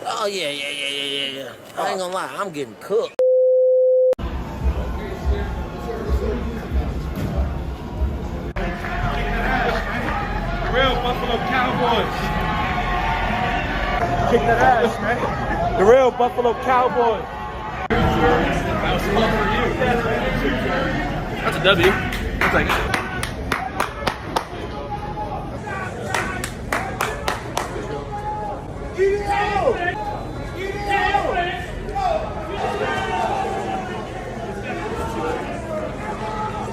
Oh, yeah. I ain't gonna lie, I'm getting cooked. Real Buffalo Cowboys. Kick that ass, man. The real Buffalo Cowboys. That was fun for you. That's a W. I'll take it.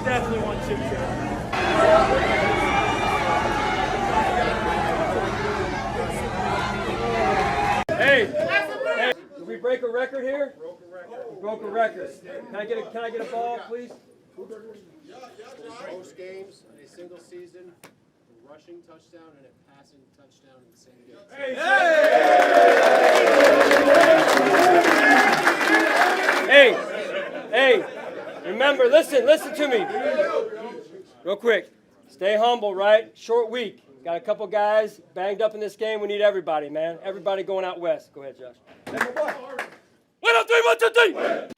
Definitely want chip shot. Hey, did we break a record here? We broke a record. Can I get a ball, please? Most games in a single season, a rushing touchdown and a passing touchdown in the same game. Hey, remember, listen to me. Real quick, stay humble, right? Short week. Got a couple guys banged up in this game. We need everybody, man. Everybody going out west. Go ahead, Josh. 1, 2, 3, 1, 2, 3.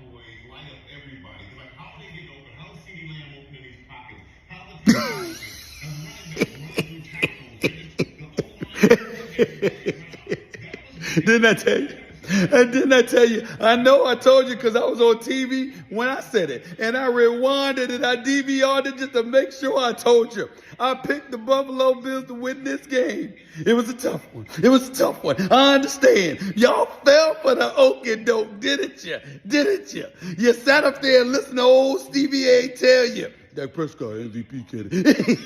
Didn't I tell you? Didn't I tell you? I know I told you because I was on TV when I said it. And I rewinded it. I DVR'd it just to make sure I told you. I picked the Buffalo Bills to win this game. It was a tough one. I understand. Y'all fell for the okie doke, didn't you? You sat up there and listened to old Stevie A tell you. Dak Prescott, MVP candidate.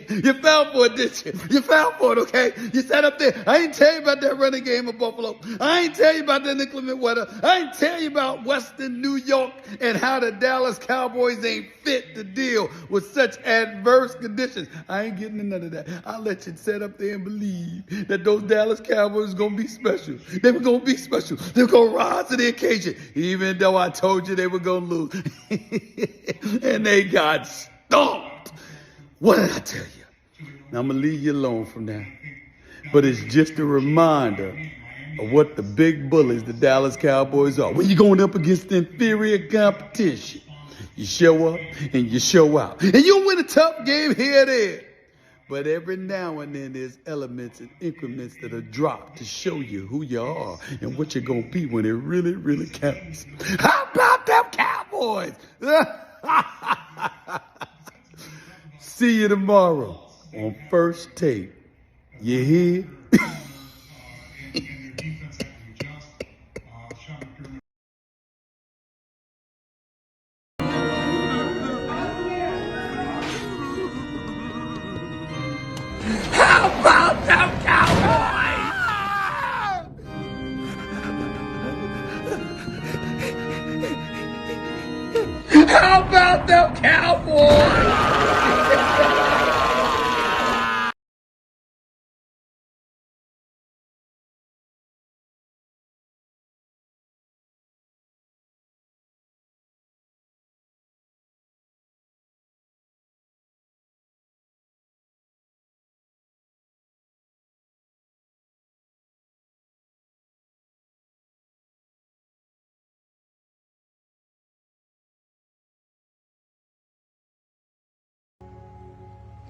You fell for it, didn't you? You fell for it, okay? You sat up there. I ain't tell you about that running game of Buffalo. I ain't tell you about that inclement weather. I ain't tell you about Western New York and how the Dallas Cowboys ain't fit to deal with such adverse conditions. I ain't getting into none of that. I'll let you sit up there and believe that those Dallas Cowboys are going to be special. They were going to be special. They were going to rise to the occasion, even though I told you they were going to lose. And they got stomped. What did I tell you? Now, I'm going to leave you alone from now. But it's just a reminder of what the big bullies the Dallas Cowboys are. When you're going up against inferior competition, you show up and you show out. And you'll win a tough game here and there. But every now and then there's elements and increments that are dropped to show you who you are and what you're going to be when it really, really counts. How about them Cowboys? See you tomorrow on First Take. You hear? How about them Cowboys? How about them Cowboys?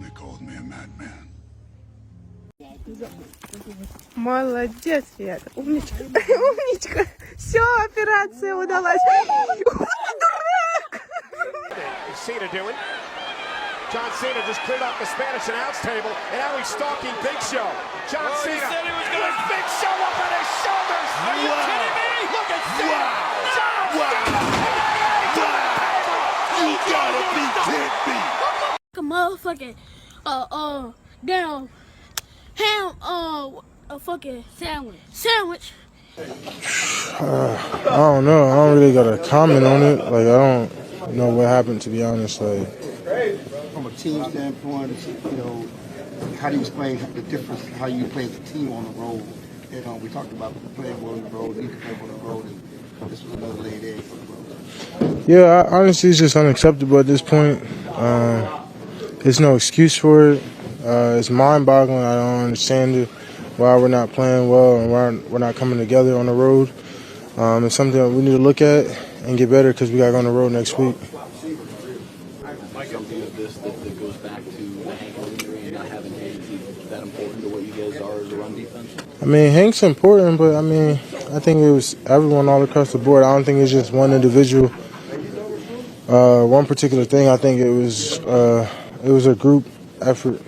They called me a madman. Молодец, ребята. Умничка. Умничка. Все, операция удалась. Дурак! Cena doing. John Cena just cleared off the Spanish announce table, and now he's stalking Big Show. John Cena. He said he was going to Big Show up on his shoulders. Are you kidding me? Look at Cena. You gotta be kidding me. A motherfucking damn ham a fucking sandwich. I don't know. I don't really got a comment on it. Like, I don't know what happened, to be honest. Like, from a team standpoint, you know, how do you explain the difference how you play as a team on the road? You know, we talked about playing well on the road, need to play well on the road, and this was another laid egg for the road. yeah, honestly, it's just unacceptable at this point. There's no excuse for it. It's mind-boggling. I don't understand it. why we're not playing well and why we're not coming together on the road. It's something that we need to look at and get better because we got to go on the road next week. Something of this that goes back to the Hank injury and not having Hank, is that important to what you guys are as a run defense? I mean, Hank's important, but I mean, I think it was everyone all across the board. I don't think it's just one individual, one particular thing. I think it was a group effort.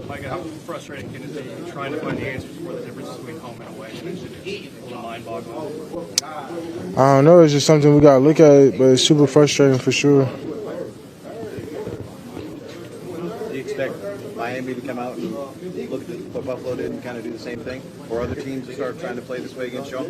Micah, how frustrating can it be trying to find the answers for the difference between home and away? And it's just a little mind-boggling. I don't know. It's just something we got to look at, but it's super frustrating for sure. Do you expect Miami to come out and look at what Buffalo did and kind of do the same thing? Or other teams to start trying to play this way against y'all?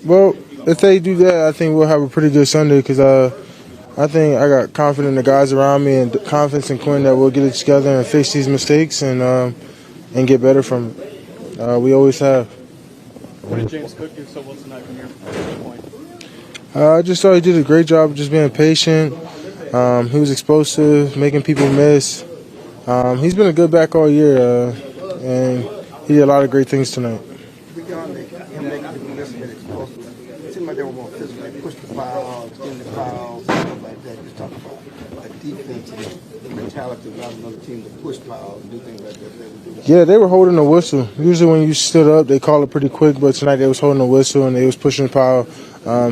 Well, if they do that, I think we'll have a pretty good Sunday because I think I got confidence in the guys around me and confidence in Quinn that we'll get it together and fix these mistakes and get better from it. We always have. What did James Cook do so well tonight from your point? I just thought he did a great job of just being patient. He was explosive, making people miss. He's been a good back all year, and he did a lot of great things tonight. Beyond him making people miss and explosive, it seemed like they were more physical. They pushed the foul, extended the fouls, stuff like that. Just talk about a defense and the mentality of another team to push fouls and do things like that. Yeah, they were holding the whistle. Usually when you stood up, they call it pretty quick, but tonight they was holding the whistle and they was pushing the foul.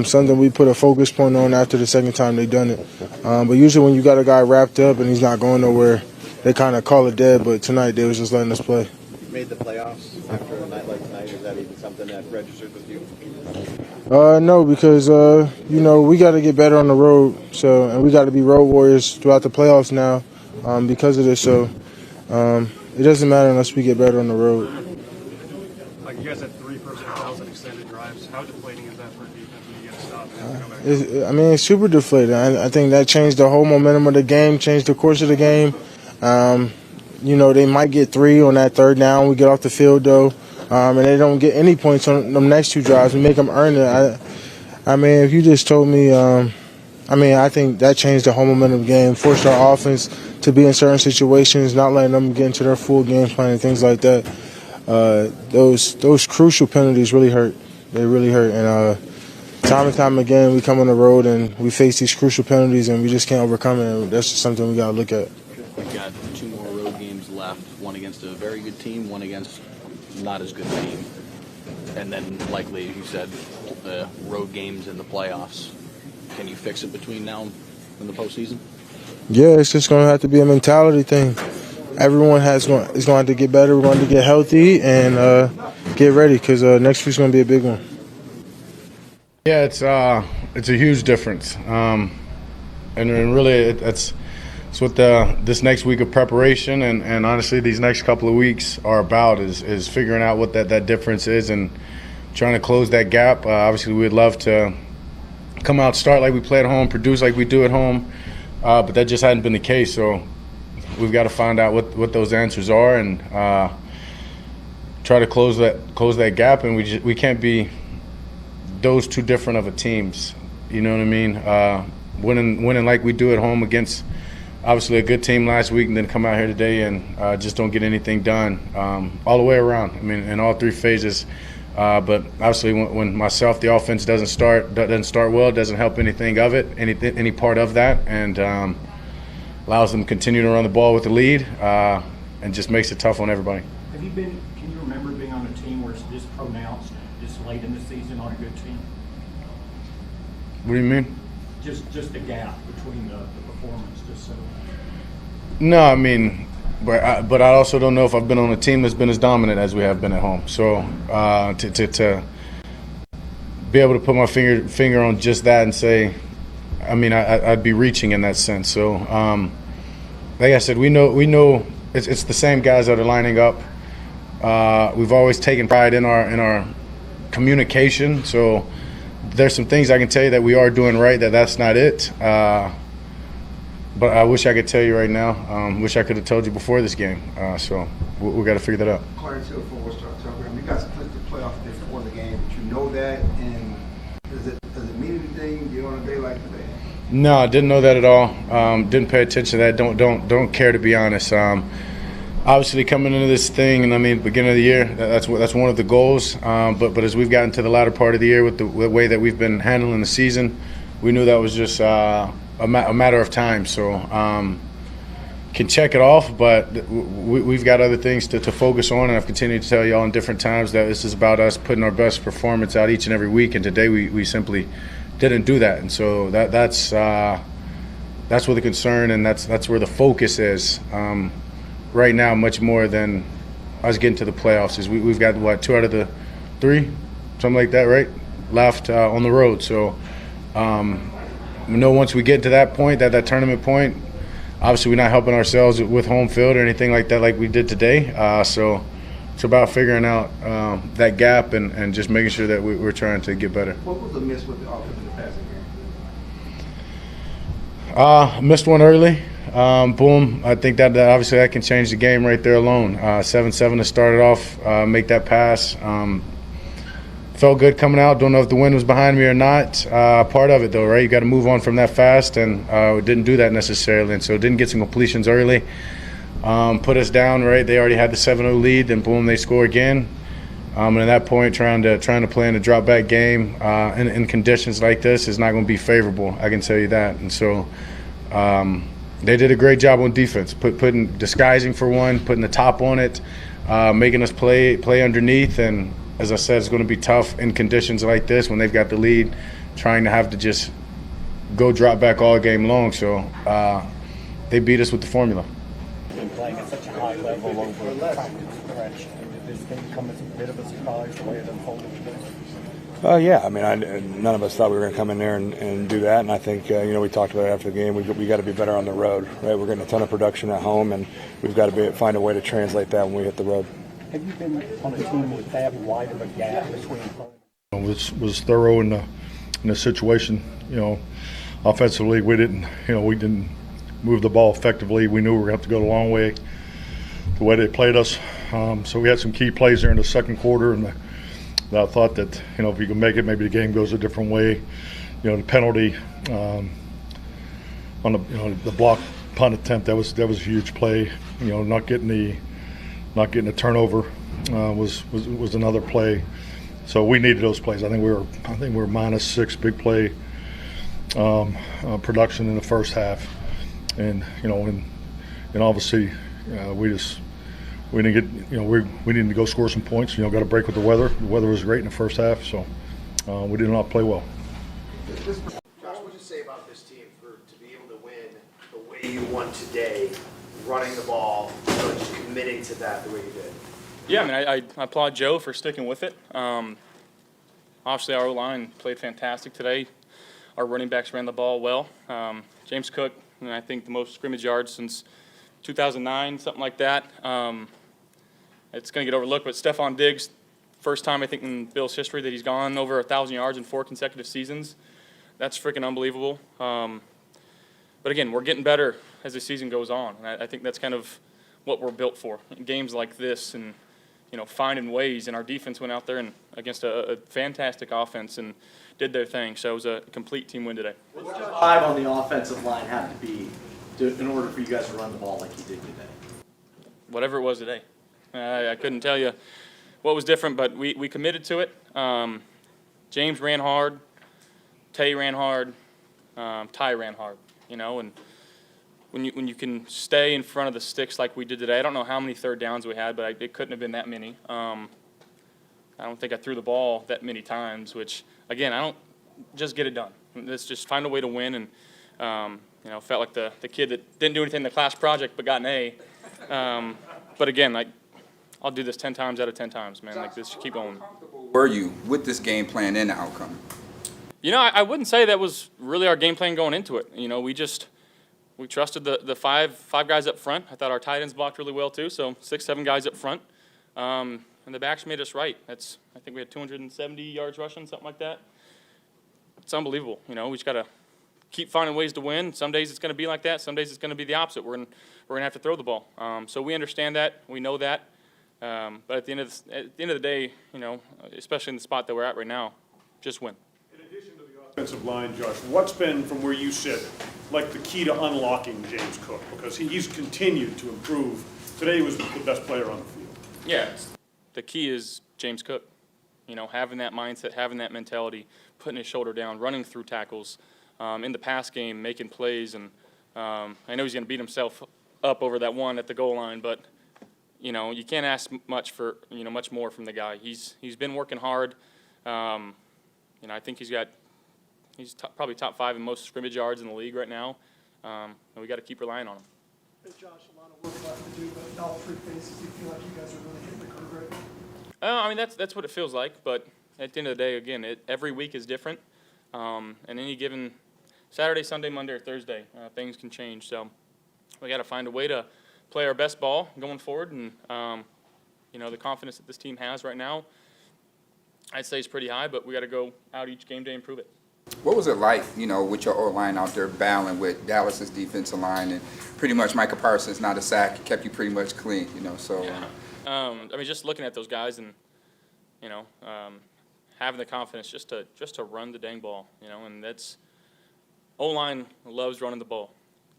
Something we put a focus point on after the second time they done it. But usually when you got a guy wrapped up and he's not going nowhere, they kind of call it dead. But tonight they was just letting us play. You made the playoffs after a night like tonight. Is that even something that registered with you? No, because we got to get better on the road. And we got to be road warriors throughout the playoffs now because of this. So it doesn't matter unless we get better on the road. Like you guys had 3 personal fouls and extended drives. How deflating is that for defense when you get to stop and come back? It's super deflating. I think that changed the whole momentum of the game, changed the course of the game. They might get 3 on that third down. We get off the field, though, and they don't get any points on them next 2 drives. We make them earn it. If you just told me, I think that changed the whole momentum of the game, forced our offense to be in certain situations, not letting them get into their full game plan and things like that. Those crucial penalties really hurt. They really hurt. And time and time again, we come on the road and we face these crucial penalties and we just can't overcome it. And that's just something we got to look at. We've got 2 more road games left, one against a very good team, one against not as good team. And then likely, you said, the road games in the playoffs. Can you fix it between now and the postseason? Yeah, it's just going to have to be a mentality thing. Everyone is going to have to get better. We're going to get healthy and get ready because next week's going to be a big one. Yeah, it's a huge difference, and really it's what this next week of preparation and honestly these next couple of weeks are about is figuring out what that difference is and trying to close that gap. Obviously, we'd love to come out, start like we play at home, produce like we do at home, but that just hadn't been the case. So we've got to find out what those answers are and try to close that gap. And we can't be those 2 different of a teams. You know what I mean? Winning like we do at home against obviously a good team last week, and then come out here today and just don't get anything done all the way around. In all 3 phases. But obviously, when myself, the offense doesn't start well, it doesn't help anything of it, any part of that, and allows them to continue to run the ball with the lead, and just makes it tough on everybody. Can you remember being on a team where it's this pronounced, this late in the season on a good team? What do you mean? Just the gap between the performance, just so. No, but I also don't know if I've been on a team that's been as dominant as we have been at home. So to be able to put my finger on just that and say, I'd be reaching in that sense. So like I said, we know it's the same guys that are lining up. We've always taken pride in our communication. So there's some things I can tell you that we are doing right. That's not it. But I wish I could tell you right now. Wish I could have told you before this game. So we got to figure that out. According to the Forward Start program, you guys clinched the playoff before the game, but you know that, and does it mean anything on a day like today? No, I didn't know that at all. Didn't pay attention to that. Don't care, to be honest. Obviously, coming into this thing, and I mean, beginning of the year, that's one of the goals. But as we've gotten to the latter part of the year with the way that we've been handling the season, we knew that was just a matter of time. So can check it off, but we've got other things to focus on, and I've continued to tell y'all in different times that this is about us putting our best performance out each and every week. And today we simply didn't do that, and so that's where the concern and that's where the focus is right now, much more than us getting to the playoffs. Is we've got what, 2 out of the 3, something like that, right, left on the road. So we know once we get to that point, that tournament point, obviously we're not helping ourselves with home field or anything like that like we did today. So it's about figuring out that gap and just making sure that we're trying to get better. What was the miss with the offense in the passing game? Missed one early. Boom. I think that obviously that can change the game right there alone. 7-7 to start it off, make that pass. Felt good coming out. Don't know if the wind was behind me or not. Part of it, though, right? You got to move on from that fast, and we didn't do that necessarily. And so didn't get some completions early. Put us down, right? They already had the 7-0 lead, then boom, they score again. And at that point, trying to play in a drop back game in conditions like this is not going to be favorable. I can tell you that. And so they did a great job on defense, disguising for one, putting the top on it, making us play underneath. And as I said, it's going to be tough in conditions like this when they've got the lead, trying to have to just go drop back all game long. So they beat us with the formula. Been playing at such a high level over the practice stretch. Did this game come as a bit of a surprise the way it unfolded today? Yeah, I mean, none of us thought we were going to come in there and do that, and I think we talked about it after the game. We got to be better on the road, right? We're getting a ton of production at home, and we've got to find a way to translate that when we hit the road. Have you been on a team with that wide of a gap between players? Was thorough in the situation. Offensively, we didn't move the ball effectively. We knew we were going to have to go the long way, the way they played us. So we had some key plays there in the second quarter, and I thought that if you can make it, maybe the game goes a different way. The penalty on the block punt attempt, that was a huge play. Not getting a turnover was another play. So we needed those plays. I think we were -6 big play production in the first half, and obviously we didn't get we needed to go score some points. Got a break with the weather. The weather was great in the first half, so we did not play well. Josh, what would you say about this team to be able to win the way you won today, running the ball, just committing to that the way you did? Yeah, I mean, I applaud Joe for sticking with it. Obviously, our O-line played fantastic today. Our running backs ran the ball well. James Cook, I think the most scrimmage yards since 2009, something like that. It's going to get overlooked, but Stephon Diggs, first time I think in Bill's history that he's gone over 1,000 yards in 4 consecutive seasons. That's freaking unbelievable. But again, we're getting better as the season goes on, and I think that's kind of what we're built for. In games like this, and finding ways, and our defense went out there and against a fantastic offense and did their thing. So it was a complete team win today. What does 5 on the offensive line have to be in order for you guys to run the ball like you did today? Whatever it was today. I couldn't tell you what was different, but we committed to it. James ran hard. Tay ran hard. Ty ran hard, and when you can stay in front of the sticks like we did today, I don't know how many third downs we had, but it couldn't have been that many. I don't think I threw the ball that many times, which, again, I don't just get it done. Let's just find a way to win, and, felt like the kid that didn't do anything in the class project but got an A. But, again, I'll do this 10 times out of 10 times, man. This, keep going. Were you with this game plan and the outcome? I wouldn't say that was really our game plan going into it. We trusted the five guys up front. I thought our tight ends blocked really well too, so 6, 7 guys up front. And the backs made us right. I think we had 270 yards rushing, something like that. It's unbelievable. We just got to keep finding ways to win. Some days it's going to be like that. Some days it's going to be the opposite. We're going to have to throw the ball. So we understand that. We know that. But at the end of the day, especially in the spot that we're at right now, just win. In addition to the offensive line, Josh, what's been, from where you sit, like the key to unlocking James Cook? Because he's continued to improve. Today he was the best player on the field. Yeah, the key is James Cook. You know, having that mindset, having that mentality, putting his shoulder down, running through tackles, in the pass game, making plays. And I know he's going to beat himself up over that one at the goal line, but you know, you can't ask much more from the guy. He's been working hard. You know, I think he's probably top 5 in most scrimmage yards in the league right now, and we got to keep relying on him. Hey Josh, a lot of work left to do, but in all 3 phases, do you feel like you guys are really hitting the curve right now? I mean, that's what it feels like, but at the end of the day, again, every week is different. And any given Saturday, Sunday, Monday, or Thursday, things can change. So we got to find a way to play our best ball going forward, and you know, the confidence that this team has right now, I'd say is pretty high, but we got to go out each game day and prove it. What was it like, you know, with your O-line out there battling with Dallas's defensive line, and pretty much Micah Parsons, not a sack, kept you pretty much clean, you know, so. Yeah. I mean, just looking at those guys and, you know, having the confidence just to run the dang ball, you know, and that's, O-line loves running the ball.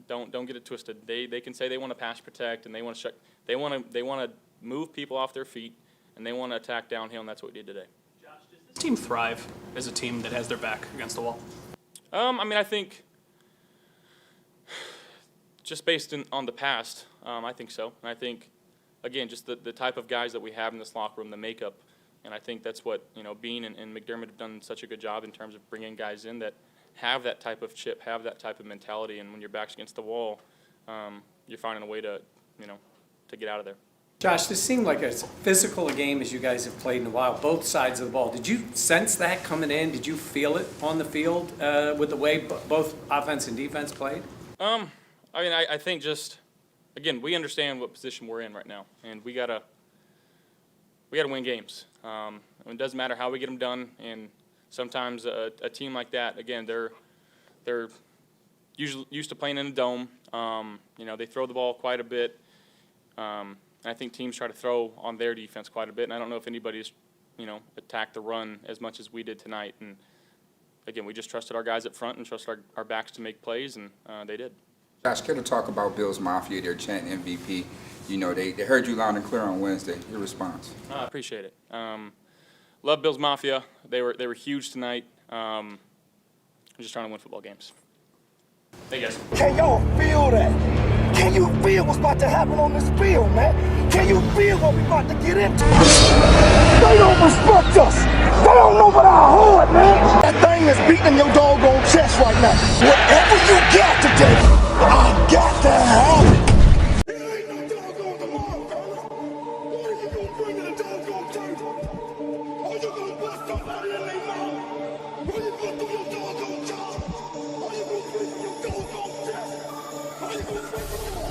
Don't get it twisted. They can say they want to pass protect and they want to move people off their feet and they want to attack downhill, and that's what we did today. Josh, does this team thrive as a team that has their back against the wall? I mean, I think just based on the past, I think so. And I think, again, just the type of guys that we have in this locker room, the makeup, and I think that's what, you know, Bean and McDermott have done such a good job in terms of bringing guys in that have that type of chip, have that type of mentality, and when your back's against the wall, you're finding a way to, you know, to get out of there. Josh, this seemed like as physical a game as you guys have played in a while, both sides of the ball. Did you sense that coming in? Did you feel it on the field with the way both offense and defense played? I mean, I think just, again, we understand what position we're in right now, and we gotta win games. It doesn't matter how we get them done, and sometimes a team like that, again, they're usually used to playing in a dome. You know, they throw the ball quite a bit. And I think teams try to throw on their defense quite a bit, and I don't know if anybody's, you know, attacked the run as much as we did tonight. And again, we just trusted our guys up front and trusted our backs to make plays, and they did. Josh, can you talk about Bills Mafia? They're chanting MVP. You know, they heard you loud and clear on Wednesday. Your response? I appreciate it. Love Bills Mafia. They were huge tonight. I'm just trying to win football games. Hey guys. Can y'all feel that? Can you feel what's about to happen on this field, man? Can you feel what we about to get into? They don't respect us. They don't know about our heart, man. That thing is beating your doggone chest right now. Whatever you got today, I got to have it. Are you gonna